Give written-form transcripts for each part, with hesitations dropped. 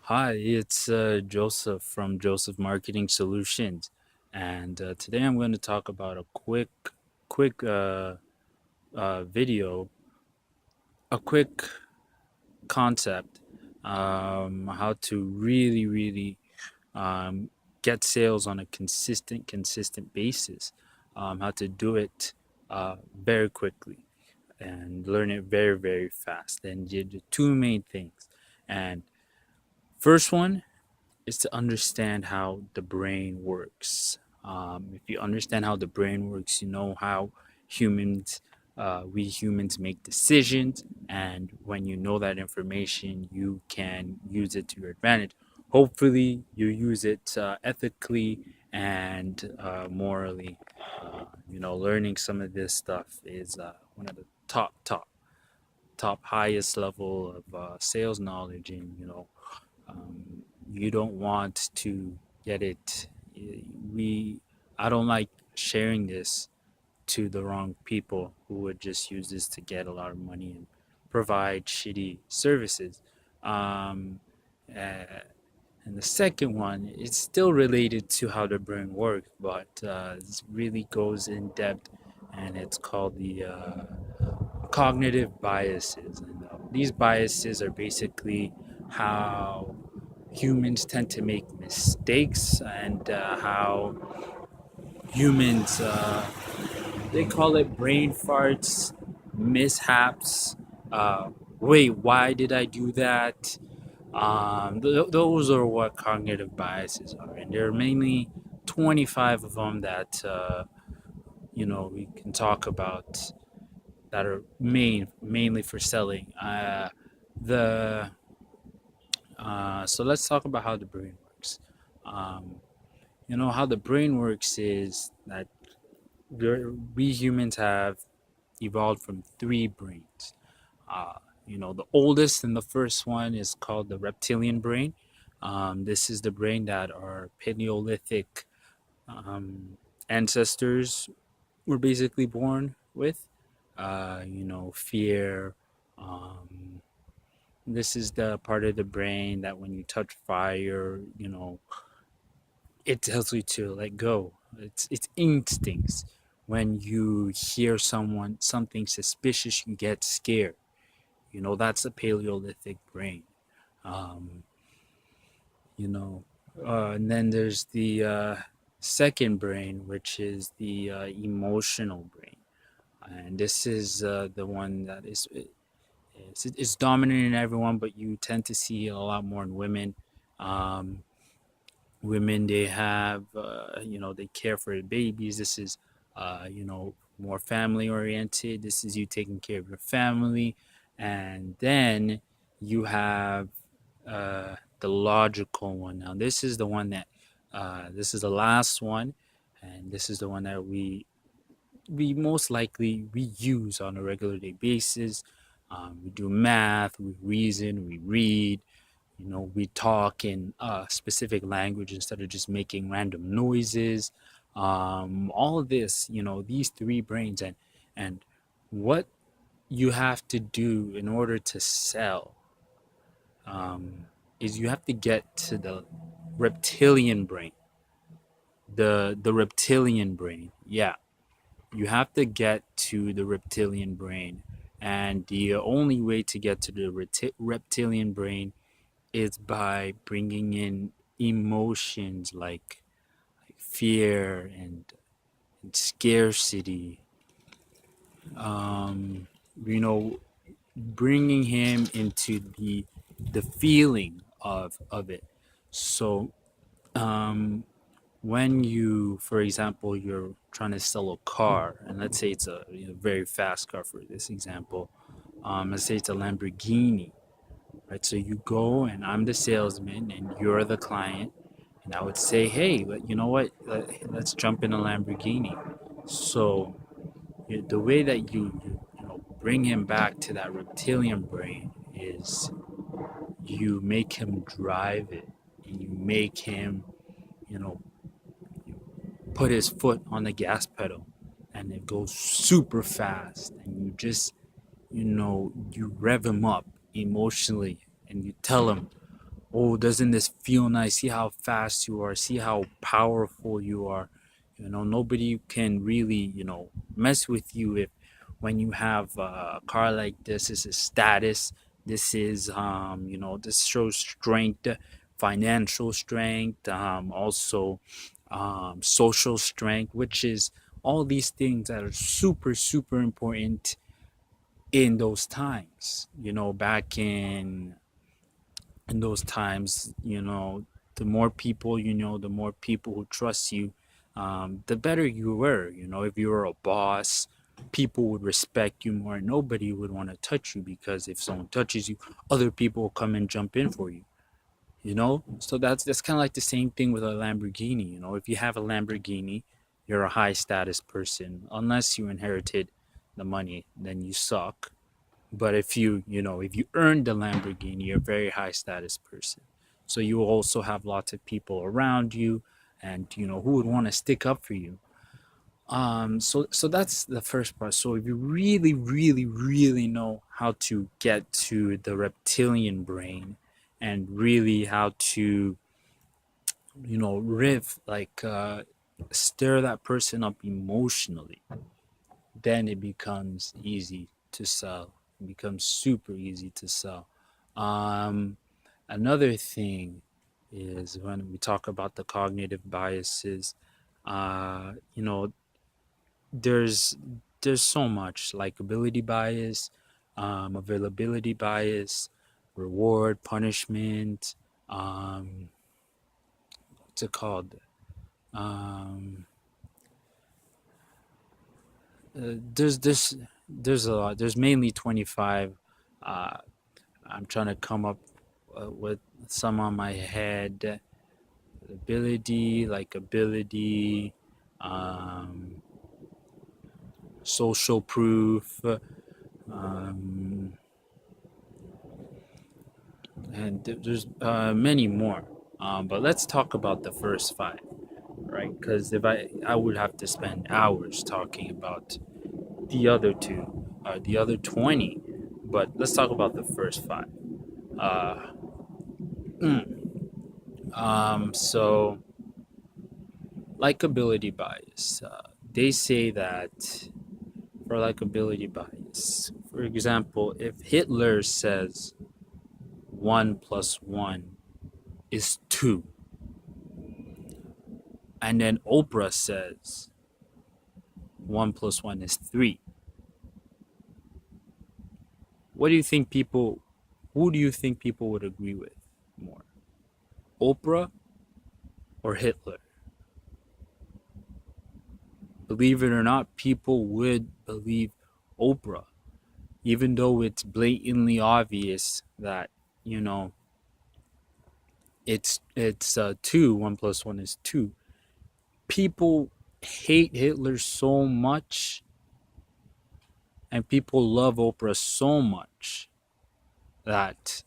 Hi, it's Joseph from Joseph Marketing Solutions, and today I'm going to talk about a quick video, a quick concept, how to really um, get sales on a consistent basis, how to do it very quickly and learn it very fast. And the two main things, and first one is to understand how the brain works. If you understand how the brain works, you know how we humans make decisions, and when you know that information, you can use it to your advantage. Hopefully, you use it ethically and morally. Learning some of this stuff is one of the top highest level of sales knowledge, and you don't want to get it. We I don't like sharing this to the wrong people who would just use this to get a lot of money and provide shitty services. Um, uh, and the second one, it's still related to how the brain works, but it really goes in depth, and it's called the cognitive biases. And these biases are basically how humans tend to make mistakes, and how humans they call it brain farts, mishaps. uh, Wait, why did I do that? Those are what cognitive biases are, and there are mainly 25 of them that we can talk about, that are mainly for selling. The So let's talk about how the brain works. Um, how the brain works is that we humans have evolved from three brains. The oldest and the first one is called the reptilian brain. This is the brain that our Paleolithic um, ancestors were basically born with. Fear. Um, this is the part of the brain that when you touch fire, it tells you to let go. It's instincts. When you hear something suspicious, you get scared. That's a Paleolithic brain. Um, you know, and then there's the second brain, which is the emotional brain, and this is the one that is dominant in everyone, but you tend to see it a lot more in women. Um, Women, they have they care for the babies. This is more family oriented. This is you taking care of your family. And then you have the logical one. Now this is the one that this is the last one, and this is the one that we most likely we use on a regular day basis. We do math, we reason, we read. We talk in a specific language instead of just making random noises. All of this, these three brains, and what you have to do in order to sell is you have to get to the reptilian brain. The reptilian brain, yeah, you have to get to the reptilian brain, and the only way to get to the reptilian brain is by bringing in emotions like fear and scarcity. Um, you know, Bringing him into the feeling of it. So when you, for example, you're trying to sell a car, and let's say it's a very fast car for this example. Let's say it's a Lamborghini, right? So you go, and I'm the salesman, and you're the client, and I would say, hey, but you know what? Let's jump in a Lamborghini. So the way that you bring him back to that reptilian brain is you make him drive it, and you make him, you know, put his foot on the gas pedal, and it goes super fast, and you just, you rev him up emotionally, and you tell him, oh, doesn't this feel nice? See how fast you are. See how powerful you are. Nobody can really, mess with you if when you have a car like this. This is status. This is, this shows strength, financial strength, also social strength, which is all these things that are super, super important in those times. Back in those times, the more people the more people who trust you, the better you were. If you were a boss, people would respect you more. Nobody would want to touch you because if someone touches you, other people will come and jump in for you. So that's kind of like the same thing with a Lamborghini. If you have a Lamborghini, you're a high status person. Unless you inherited the money, then you suck. But if you earned the Lamborghini, you're a very high status person. So you will also have lots of people around you, and who would want to stick up for you. So that's the first part. So if you really, really, really know how to get to the reptilian brain, and really how to riff, like stir that person up emotionally, then it becomes easy to sell. It becomes super easy to sell. Um, Another thing is when we talk about the cognitive biases, uh, you know, there's there's so much likability bias, availability bias, reward, punishment, um, what's it called? Um, there's a lot. There's mainly 25. Uh, I'm trying to come up with some on my head. Ability, likability, um, social proof, um, and there's many more. But let's talk about the first five, right? Because if I would have to spend hours talking about the other two, the other 20. But let's talk about the first five. Uh, so likability bias. They say that for likability bias, for example, if Hitler says 1 plus 1 is 2, and then Oprah says 1 plus 1 is 3, what do you think people? Who do you think people would agree with more, Oprah or Hitler? Believe it or not, people would believe Oprah, even though it's blatantly obvious that you know it's 2. 1 plus 1 is 2. People hate Hitler so much, and people love Oprah so much that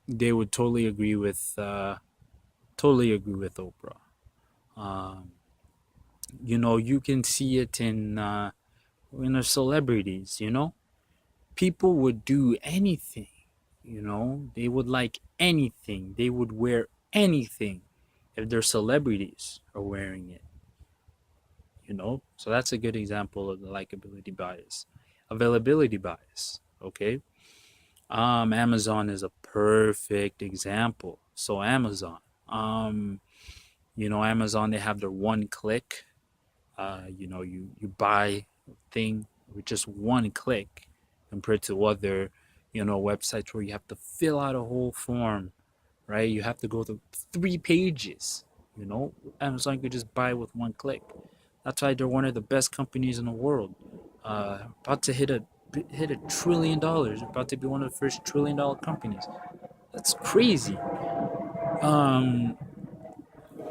they would totally agree with Oprah. Um, you can see it in the celebrities. People would do anything. They would like anything. They would wear anything if their celebrities are wearing it. So that's a good example of the likability bias. Availability bias. Okay. Amazon is a perfect example. So Amazon, um, Amazon, they have their one click. You buy a thing with just one click, compared to other, websites where you have to fill out a whole form, right? You have to go through 3 pages. Amazon could just buy with one click. That's why they're one of the best companies in the world. About to hit $1 trillion. About to be one of the first $1 trillion companies. That's crazy. Um,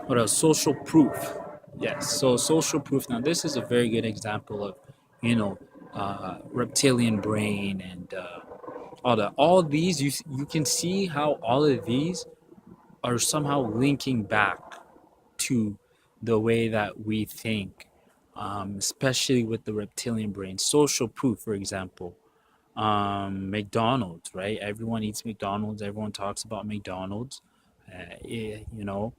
what else? Social proof. Yes. So social proof. Now this is a very good example of, you know, reptilian brain and all that. All these you can see how all of these are somehow linking back to the way that we think, especially with the reptilian brain. Social proof, for example. McDonald's, right? Everyone eats McDonald's. Everyone talks about McDonald's. You know,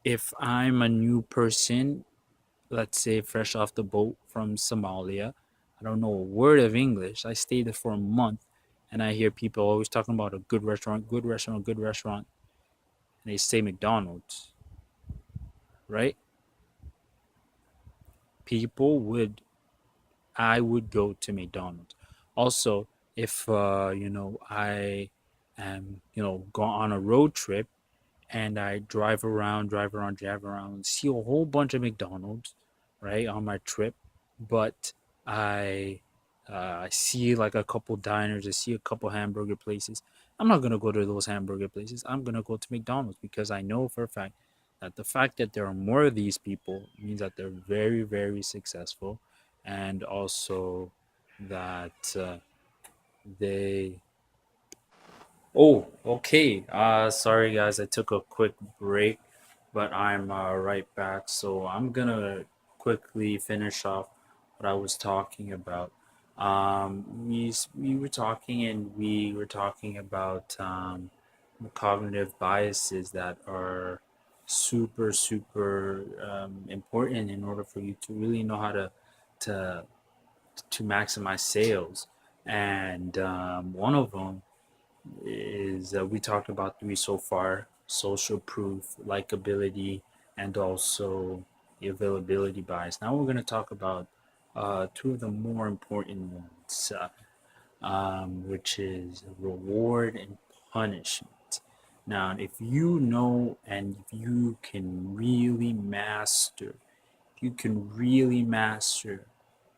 if I'm a new person, let's say fresh off the boat from Somalia, I don't know a word of English. I stayed there for a month, and I hear people always talking about a good restaurant, good restaurant, good restaurant, and they say McDonald's, right? People would I would go to McDonald's. Also, if I am go on a road trip and I drive around, see a whole bunch of McDonald's, right, on my trip, but I I see like a couple diners, I see a couple hamburger places. I'm not gonna go to those hamburger places. I'm gonna go to McDonald's because I know for a fact that the fact that there are more of these people means that they're very, very successful, and also that they Oh, okay. Sorry guys, I took a quick break, but I'm right back. So I'm gonna quickly finish off what I was talking about. We were talking and we were talking about cognitive biases that are super important in order for you to really know how to to maximize sales. And one of them is we talked about three so far: social proof, likability, and also the availability bias. Now we're going to talk about two of the more important ones, which is reward and punishment. Now, if you know and if you can really master, you can really master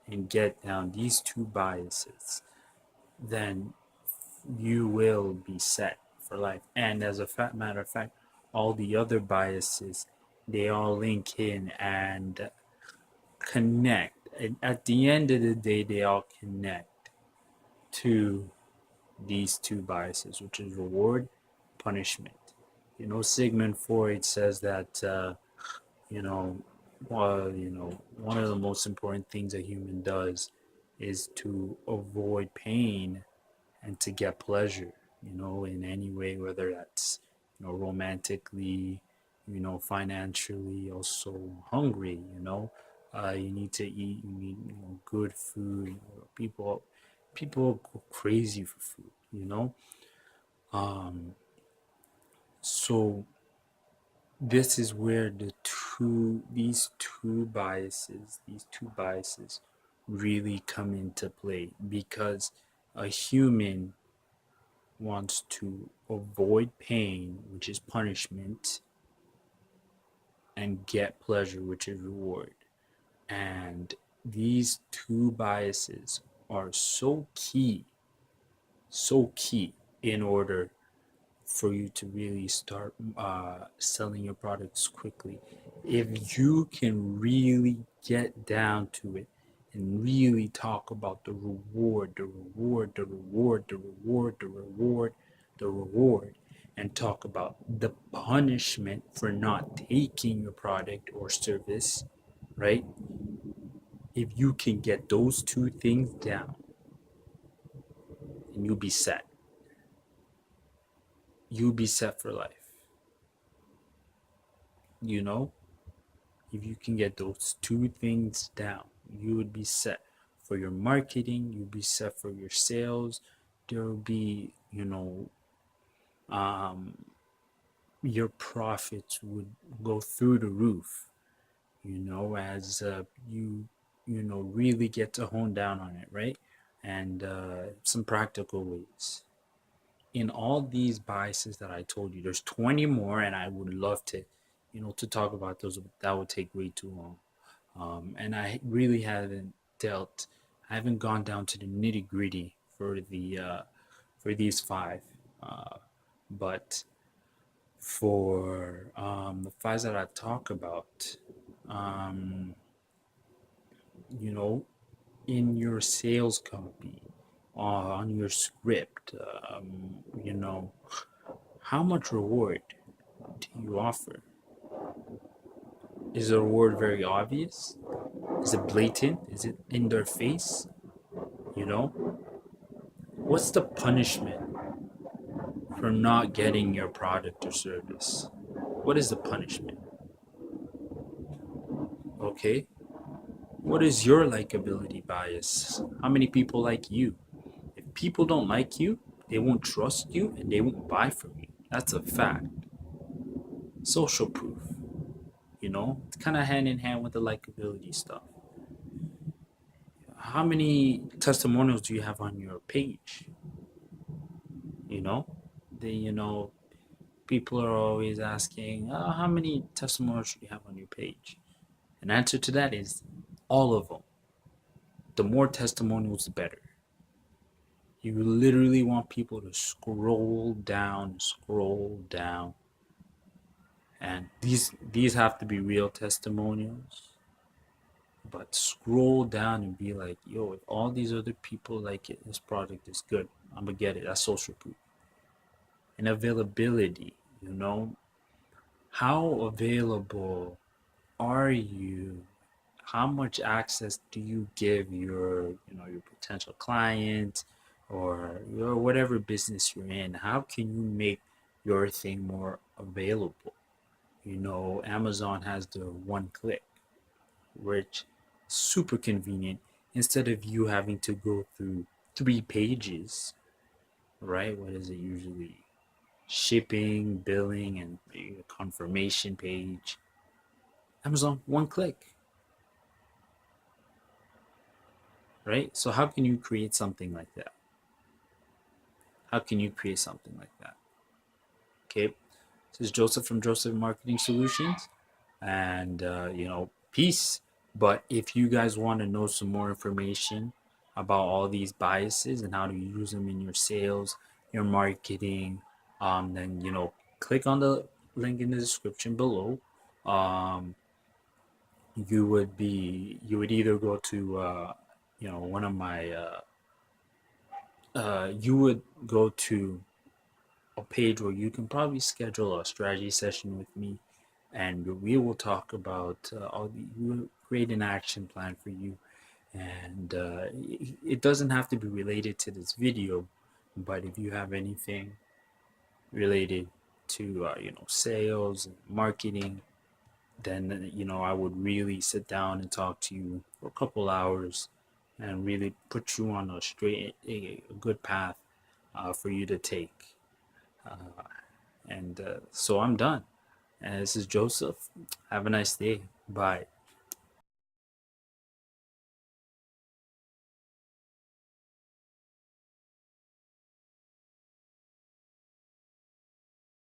and get down these two biases, then you will be set for life. And as a matter of fact, all the other biases, they all link in and connect. And at the end of the day, they all connect to these two biases, which is reward, punishment. Sigmund Freud says that you know, one of the most important things a human does is to avoid pain and to get pleasure, in any way, whether that's, romantically, financially, also hungry, you need to eat, you need, good food. People go crazy for food, Um, so this is where these two biases really come into play because a human wants to avoid pain, which is punishment, and get pleasure, which is reward. And these two biases are so key in order for you to really start selling your products quickly. If you can really get down to it and really talk about the reward, the reward, the reward, the reward, the reward, the reward, and talk about the punishment for not taking your product or service, right? If you can get those two things down, and you'll be set. You'll be set for life. You know? If you can get those two things down, you would be set for your marketing, you'll be set for your sales. There will be, um, your profits would go through the roof, as really get to hone down on it, right? And some practical ways. In all these biases that I told you, there's 20 more, and I would love to, to talk about those. That would take way too long. And I really I haven't gone down to the nitty gritty for these five. But for the five that I talk about, um, you know, in your sales copy, on your script, how much reward do you offer? Is the reward very obvious? Is it blatant? Is it in their face? You know, what's the punishment for not getting your product or service? What is the punishment? Okay. What is your likability bias? How many people like you? If people don't like you, they won't trust you and they won't buy from you. That's a fact. Social proof, it's kind of hand in hand with the likability stuff. How many testimonials do you have on your page? You know, people are always asking, how many testimonials do you have on your page? An answer to that is all of them. The more testimonials, the better. You literally want people to scroll down, and these have to be real testimonials. But scroll down and be like, yo, if all these other people like it, this product is good, I'm gonna get it. That's social proof. And availability, how available are you? How much access do you give your potential client or your whatever business you're in? How can you make your thing more available? Amazon has the one click, which is super convenient instead of you having to go through 3 pages, right? What is it usually? Shipping, billing, and a confirmation page. Amazon, one click, right? So how can you create something like that? How can you create something like that? Okay, this is Joseph from Joseph Marketing Solutions, and peace. But if you guys want to know some more information about all these biases and how to use them in your sales, your marketing, then click on the link in the description below. Um, you would either go to one of my you would go to a page where you can probably schedule a strategy session with me, and we will talk about we will create an action plan for you. And it doesn't have to be related to this video, but if you have anything related to sales and marketing, then I would really sit down and talk to you for a couple hours and really put you on a good path for you to take. Uh, and so I'm done. And this is Joseph. Have a nice day. Bye.